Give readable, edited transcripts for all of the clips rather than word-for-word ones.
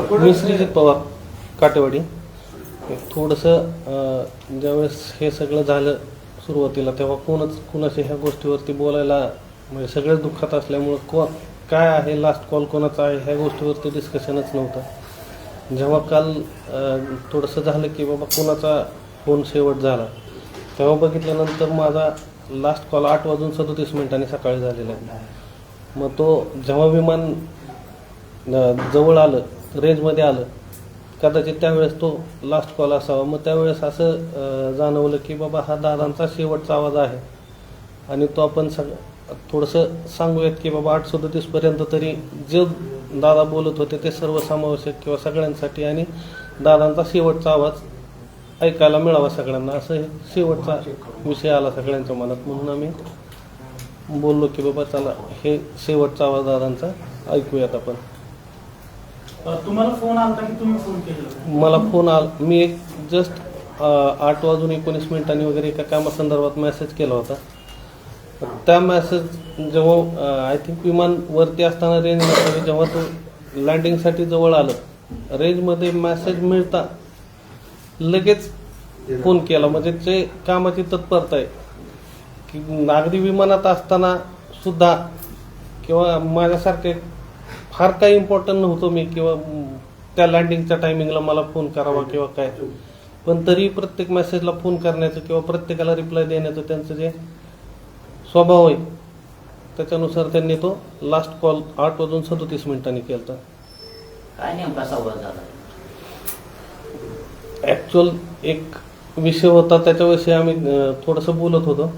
मी श्रीजित पवार काटेवाडी. थोडंसं ज्यावेळेस हे सगळं झालं सुरुवातीला तेव्हा कुणाच्या ह्या गोष्टीवरती बोलायला म्हणजे सगळेच दुःखात असल्यामुळं काय आहे लास्ट कॉल कोणाचा आहे ह्या गोष्टीवरती डिस्कशनच नव्हतं. जेव्हा काल थोडंसं झालं की बाबा कोणाचा फोन शेवट झाला तेव्हा बघितल्यानंतर माझा लास्ट कॉल 8:37 सकाळी झालेला आहे. मग तो जेव्हा विमान जवळ आलं रेंजमध्ये आलं कदाचित त्यावेळेस तो लास्ट कॉल असावा. मग त्यावेळेस असं जाणवलं की बाबा हा दादांचा शेवटचा आवाज आहे आणि तो आपण थोडंसं सांगूयात की बाबा 8:37 तरी जे दादा बोलत होते ते सर्वसमावेशक किंवा सगळ्यांसाठी आणि दादांचा शेवटचा आवाज ऐकायला मिळावा सगळ्यांना असं हे शेवटचा विषय आला सगळ्यांच्या मनात. म्हणून आम्ही बोललो की बाबा चला हे शेवटचा आवाज दादांचा ऐकूयात आपण. तुम्हाला फोन आला की तुम्ही फोन केला? मला फोन आला, मी एक जस्ट 8:19 वगैरे एका कामासंदर्भात मेसेज केला होता. त्या मेसेज जेव्हा आय थिंक विमान वरती असताना रेंज नसताना जेव्हा तो लँडिंगसाठी जवळ आलं रेंजमध्ये मेसेज मिळता लगेच फोन केला. म्हणजे ते कामाची तत्परता आहे की अगदी विमानात असताना सुद्धा किंवा माझ्यासारखे फार काही इम्पॉर्टंट नव्हतं मी किंवा त्या लँडिंगच्या टायमिंगला मला फोन करावा किंवा काय, पण तरी प्रत्येक मेसेजला फोन करण्याचं किंवा प्रत्येकाला रिप्लाय देण्याचं त्यांचं जे स्वभाव आहे त्याच्यानुसार त्यांनी तो लास्ट कॉल 8:37 केला. काय नेमका संवाद झाला? ॲक्च्युअल एक विषय होता त्याच्याविषयी आम्ही थोडंसं बोलत होतो.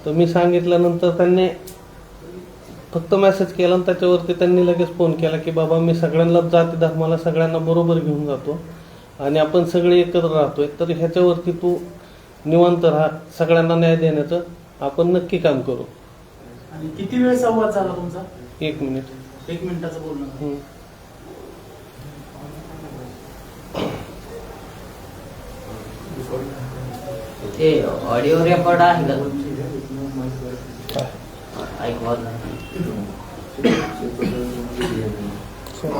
तर मी सांगितल्यानंतर त्यांनी फक्त मेसेज केला आणि त्याच्यावरती त्यांनी लगेच फोन केला की बाबा मी सगळ्यांना जाती धर्माला सगळ्यांना बरोबर घेऊन जातो आणि आपण सगळे एकत्र राहतोय तर ह्याच्यावरती तू निवांत राहा, सगळ्यांना न्याय देण्याचं आपण नक्की काम करू. आणि किती वेळ संवाद झाला तुमचा? 1 मिनिट. 1 मिनिटाचं बोलणं. ते ऑडिओ रेकॉर्ड आहे का तुमची? ऐकवा.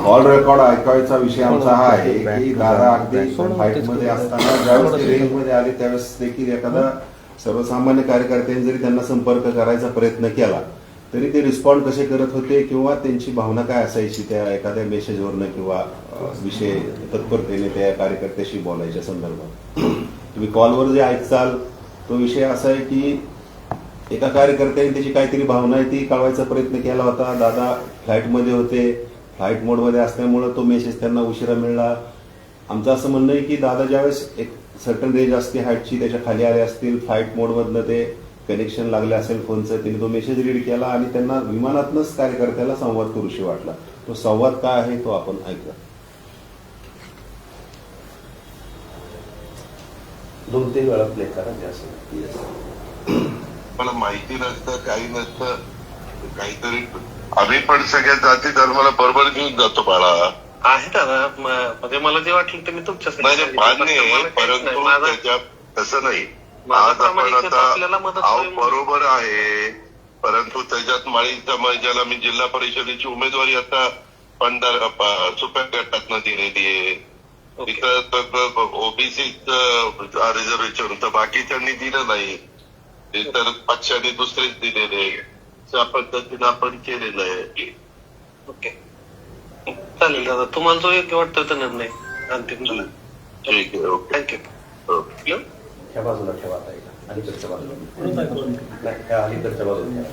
कॉल रेकॉर्ड ऐकायचा विषय आमचा हा आहे की दादा अगदी फ्लाईटमध्ये असताना ज्यावेळेस ते रेंजमध्ये आले त्यावेळेस देखील एखादा सर्वसामान्य कार्यकर्त्यांनी जरी त्यांना संपर्क करायचा प्रयत्न केला तरी ते रिस्पॉन्ड कसे करत होते किंवा त्यांची भावना काय असायची त्या एखाद्या मेसेजवरनं किंवा विषय तत्परतेने त्या कार्यकर्त्याशी बोलायच्या संदर्भात. तुम्ही कॉलवर जे ऐकचाल तो विषय असा आहे की एका कार्यकर्त्याने त्याची काहीतरी भावना आहे ती कळवायचा प्रयत्न केला होता. दादा फ्लाईटमध्ये होते, फ्लाईट मोडमध्ये असल्यामुळं तो मेसेज त्यांना उशिरा मिळाला. आमचं असं म्हणणं आहे की दादा ज्यावेळेस एक सर्टन रेंज असते हाईटची त्याच्या खाली आले असतील फ्लाईट मोडमधनं ते कनेक्शन लागले असेल फोनचं त्यांनी तो मेसेज रीड केला आणि त्यांना विमानातनंच कार्यकर्त्याला संवाद करूशी वाटला. तो संवाद काय आहे तो आपण ऐकला. 2-3 वेळा प्ले करा ते असं. मला माहिती नसतं काही नसतं काहीतरी आम्ही पण सगळ्या जाती धर्माला बरोबर घेऊन जातो बाळा. आहे दादा म्हणजे मला जे वाटलं ते मी तुमच्या म्हणजे मान्य आहे परंतु त्याच्यात तसं नाही. आज आपण आता बरोबर आहे परंतु त्याच्यात माळी समाजाला मी जिल्हा परिषदेची उमेदवारी आता 15 सुप्या गटातनं देण्यात आहे. तिथं ओबीसी रिझर्वेशन तर बाकीच्यांनी दिलं नाही ते तर पक्षाने दुसरेच दिलेले त्या पद्धतीनं आपण केलेलं आहे. ओके चालेल दादा तुम्हाला जो योग्य वाटतं तो निर्णय अंतिम झाला. ठीक आहे ओके थँक्यू. ह्या बाजूला ठेवा आता एका अलीकडच्या बाजूला नाही ह्या अलीकडच्या बाजूला ठेवा.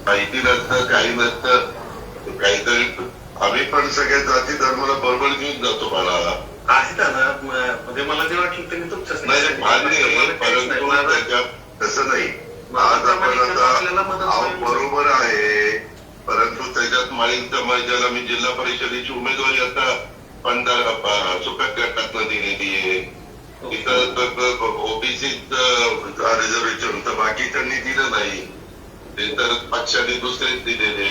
माहिती नसतं काही नसतं काहीतरी आम्ही पण सगळ्या जाती धर्माला बरोबर घेऊन जातो बाळा. आहे दादा म्हणजे मला जे वाटलं ते मी तुमच्याच नाही मान्य आहे परंतु त्याच्यात तसं नाही. आज आपण आता बरोबर आहे परंतु त्याच्यात माळी समाजाला मी जिल्हा परिषदेची उमेदवारी आता 15 सुप्या गटातनं देण्यात आहे. तिथं ओबीसी रिझर्वेशन तर बाकीच्यांनी दिलं नाही ते तर पक्षाने दुसरेच दिलेले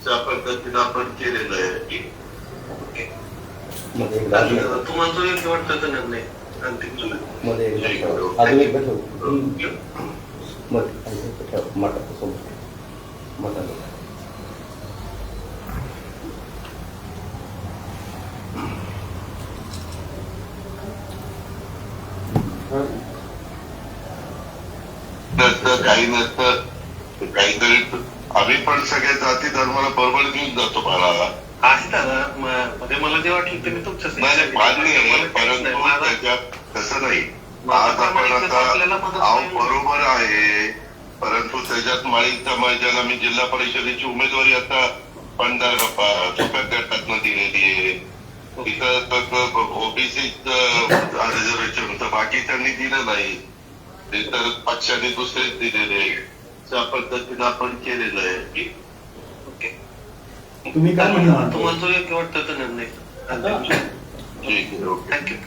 त्या पद्धतीनं आपण केलेलं आहे. तुम्हाला जो योग्य वाटतं तो निर्णय मध्ये एकदा ठेवा. अजून एकदा ठेव. मध्ये अजून एकदा ठेव. मटासोबत मटाला. नसतं काही नसतं काहीतरी आम्ही पण सगळ्या जाती धर्माला बरोबर घेऊन जातो मला आहे दादा म्हणजे मला जे वाटलं ते मी तुमच्या नाही मान्य आहे परंतु त्याच्यात तसं नाही आज आपण आता बरोबर आहे परंतु त्याच्यात माळी समाजाला मी जिल्हा परिषदेची उमेदवारी आता पंढरप्पा सोप्या गटातनं दिलेली आहे तिथं ओबीसी रिझर्वेशन होतं बाकी त्यांनी दिलं नाही ते तर पक्षाने दुसरेच दिलेले त्या पद्धतीनं आपण केलेलं आहे ओके तुम्ही काय म्हणणार तुम्हाला जो योग्य वाटतं तो निर्णय ठीक आहे थँक्यू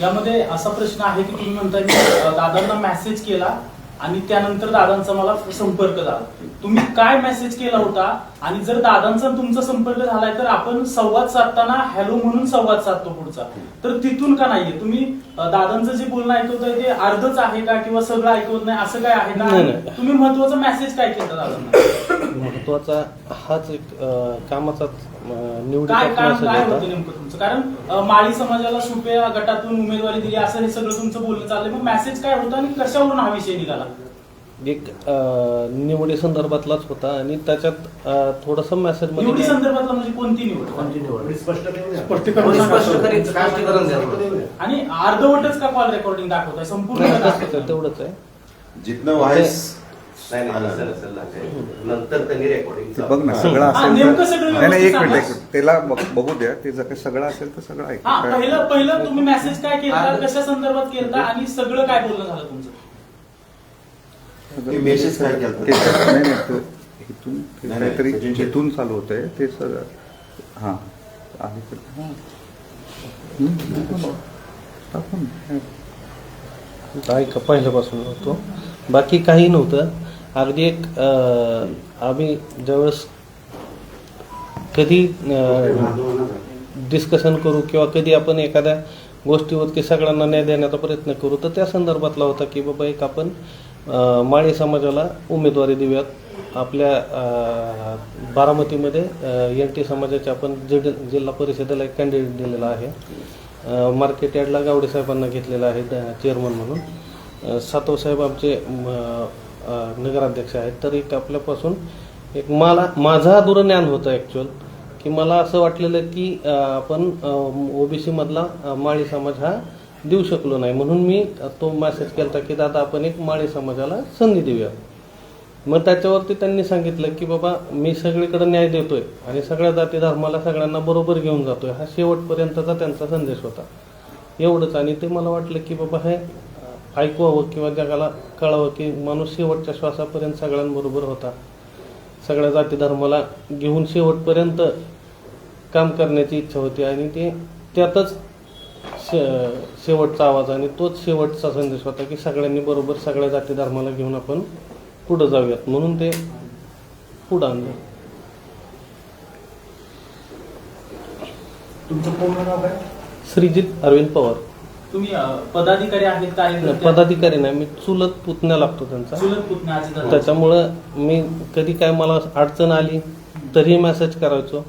यामध्ये असा प्रश्न आहे की तुम्ही म्हणताय मी दादांना मेसेज केला आणि त्यानंतर दादांचा मला संपर्क झाला तुम्ही काय मेसेज केला होता आणि जर दादांचा तुमचा संपर्क झालाय तर आपण संवाद साधताना हॅलो म्हणून संवाद साधतो पुढचा तर तिथून का नाहीये तुम्ही दादांचं जे बोलणं ऐकवताय ते अर्धच आहे का किंवा सगळं ऐकवत नाही असं काय आहे नाही. का तुम्ही महत्वाचा मेसेज काय केला दादांना महत्वाचा हाच एक कामाचाच काय निवडीचा काय मेसेज काय होता होतं नेमकं तुमचं कारण माळी समाजाला सुप्या गटातून उमेदवारी दिली असं हे सगळं तुमचं बोलणं चाललंय मग मेसेज काय होता आणि कशावरून हा विषय निघाला एक निवडी संदर्भातलाच होता आणि त्याच्यात थोडस मेसेज निवडी मध्ये संदर्भातला म्हणजे कोणती निवड स्पष्टीकरण द्या. आणि अर्धवटच का कॉल रेकॉर्डिंग दाखवताय संपूर्ण का दाखवताय? तेवढंच आहे जिथनं व्हायस नाही नाही असेल नंतर त्यांनी रेकॉर्डिंग ते बघ ना सगळं हा, असेल नेमकं तर सगळं नाही नाही एक व्यवस्थित मिनिट सांगा. त्याला बघू द्या ते जर काही सगळं असेल तर सगळं ऐक हा पहिलं तुम्ही मेसेज काय केला कशा संदर्भात केला आणि सगळं काय बोलणं झालं तुमचं ते मेसेज काय केलं नाही नाही तो इथून ते नाही, काहीतरी नाही, जिथून चालू होत आहे ते सगळं हां अलीकडे हां टाकून ऐका पहिल्यापासून होतो बाकी काही नव्हतं अगदी एक आम्ही ज्यावेळेस कधी डिस्कशन करू किंवा कधी आपण एखाद्या गोष्टीवरती सगळ्यांना न्याय देण्याचा प्रयत्न करू तर त्या संदर्भातला होता की बाबा एक आपण माळी समाजाला उमेदवारी देऊयात आपल्या बारामतीमध्ये NT समाजाचे आपण जिल्हा परिषदेला एक कॅन्डिडेट दिलेला आहे मार्केट यार्डला गावडे साहेबांना घेतलेला आहे चेअरमन म्हणून सातव साहेब आमचे नगराध्यक्ष आहेत तर एक आपल्यापासून एक माझा अधुरं ज्ञान होतं ॲक्च्युअल की मला असं वाटलेलं की आपण ओबीसी मधला माळी समाज हा देऊ शकलो नाही म्हणून मी तो मेसेज केला की दादा आपण एक माळी समाजाला संधी देऊया मग त्याच्यावरती त्यांनी सांगितलं की बाबा मी सगळीकडे न्याय देतोय आणि सगळ्या जाती धर्माला सगळ्यांना बरोबर घेऊन जातोय हा शेवटपर्यंतचा त्यांचा संदेश होता एवढंच आणि ते मला वाटलं की बाबा हे ऐकवावं किंवा जगाला कळावं की माणूस शेवटच्या श्वासापर्यंत सगळ्यांबरोबर होता सगळ्या जाती धर्माला घेऊन शेवटपर्यंत काम करण्याची इच्छा होती आणि ते त्यातच शेवटचा आवाज आणि तोच शेवटचा संदेश होता की सगळ्यांनी बरोबर सगळ्या जाती धर्माला घेऊन आपण पुढे जाऊयात म्हणून ते पुढे आणलं तुमचं पूर्ण नाव काय श्रीजित अरविंद पवार तुम्ही पदाधिकारी आहेत कार्यकर्ते पदाधिकारी नाही मी चुलत पुतण्या लागतो त्यांचा चुलत पुतण्या आजी दादा. त्याच्यामुळं मी कधी काय मला अडचण आली तरी मेसेज करायचो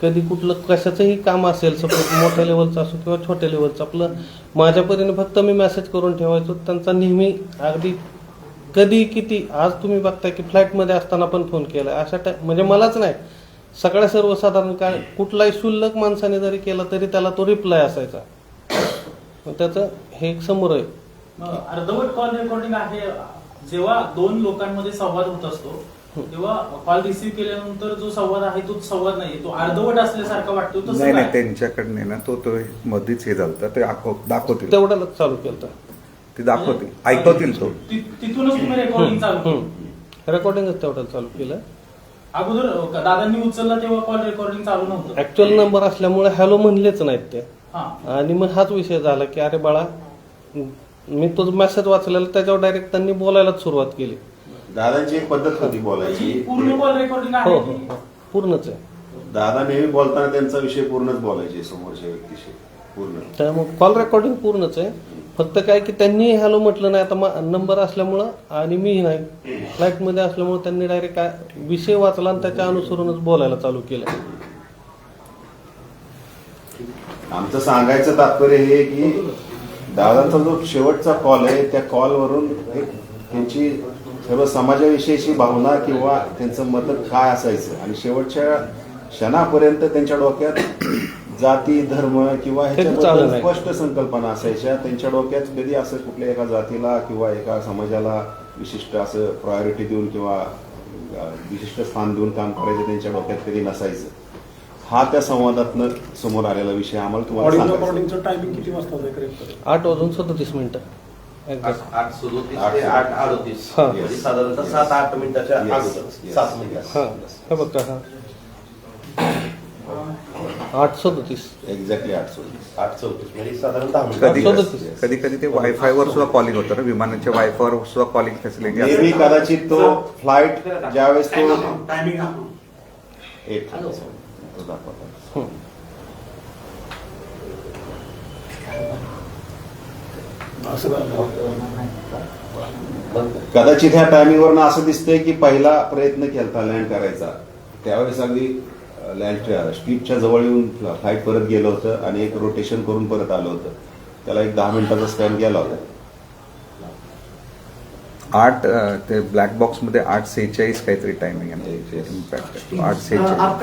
कधी कुठलं कशाचंही काम असेल सपोज मोठ्या लेवलचं असो किंवा छोट्या लेवलचं आपलं माझ्या परीने फक्त मी मेसेज करून ठेवायचो त्यांचा नेहमी अगदी कधी किती आज तुम्ही बघताय की फ्लाईटमध्ये असताना पण फोन केला अशा म्हणजे मलाच नाही सगळ्या सर्वसाधारण काय कुठलाही क्षुल्लक माणसाने जरी केला तरी त्याला तो रिप्लाय असायचा मग त्याचं हे एक समोर आहे मग अर्धवट कॉल रेकॉर्डिंग आहे जेव्हा दोन लोकांमध्ये संवाद होत असतो तेव्हा कॉल रिसीव्ह केल्यानंतर जो संवाद आहे तो संवाद नाहीये तो अर्धवट असल्यासारखा वाटतो तसं नाही नाही काय? त्यांच्याकडने ना तो मध्येच हे झालं ते दाखवतील तेवढ्यालाच चालू केलं ते दाखवतील ऐकवतील तो तिथूनच तुम्ही रेकॉर्डिंग चालू केलं. रेकॉर्डिंगच तेवढ्याला चालू केलं अगोदर दादांनी उचलला तेव्हा कॉल रेकॉर्डिंग चालू नव्हतं ऍक्च्युअल नंबर असल्यामुळे हॅलो म्हणलेच नाहीत ते हा आणि मग हाच विषय झाला की अरे बाळा मी तो मेसेज वाचलेला त्याच्यावर डायरेक्ट त्यांनी बोलायलाच सुरुवात केली दादांची एक पद्धत होती ही बोलायची पूर्ण कॉल रेकॉर्डिंग हो आहे हो की? हो. पूर्णच आहे दादा नेहमी बोलताना त्यांचा विषय पूर्णच बोलायचे समोरच्या व्यक्तीशी पूर्ण. त्यामुळे कॉल रेकॉर्डिंग पूर्णच आहे. फक्त काय की त्यांनी हॅलो म्हटलं नाही, आता नंबर असल्यामुळं आणि मीही नाही फ्लाईटमध्ये असल्यामुळं त्यांनी डायरेक्ट काय विषय वाचला आणि त्याच्या अनुसरूनच बोलायला चालू केलं. आमचं सांगायचं तात्पर्य हे की दादांचा जो शेवटचा कॉल आहे त्या कॉलवरून त्यांची सर्व समाजाविषयीची भावना किंवा त्यांचं मत काय असायचं आणि शेवटच्या क्षणापर्यंत त्यांच्या डोक्यात जाती धर्म किंवा ह्याच्याबद्दल स्पष्ट संकल्पना असायच्या. त्यांच्या डोक्यात कधी असं कुठल्या एका जातीला किंवा एका समाजाला विशिष्ट असं प्रायोरिटी देऊन किंवा विशिष्ट स्थान देऊन काम करायचं त्यांच्या डोक्यात कधी नसायचं. हा त्या संवादातनं समोर आलेला विषय आम्हाला तुम्हाला सांगायचा. टायमिंग किती वाजता 8:37 एक्झॅक्ट. 8:37 ते 8:38 म्हणजे साधारणतः 7-8 मिनिटाच्या अगोदर 7 मिनिटात. हां हे बघा हां 8:37 एक्झॅक्टली 8:37. 8:34 म्हणजे साधारण 10 मिनिटं. कधी कधी ते वायफायवर सुद्धा कॉलिंग होतं ना, विमानाच्या वायफायवर सुद्धा कॉलिंग फॅसिलिटी असते. नेहमी कदाचित तो फ्लाईट ज्यावेळेस तो एक तो दाखवतो. कदाचित ह्या टायमिंगवरनं असं दिसतंय की पहिला प्रयत्न केला लँड करायचा त्यावेळेस अगदी लँड स्ट्रीपच्या जवळ येऊन फ्लाईट परत गेलं होतं आणि एक रोटेशन करून परत आलं होतं. त्याला एक 10 मिनिटाचा स्पॅन गेला होता. 8 ते ब्लॅक बॉक्समध्ये 8:46 काहीतरी टायमिंग आहे. इम्पॅक्ट 8:46.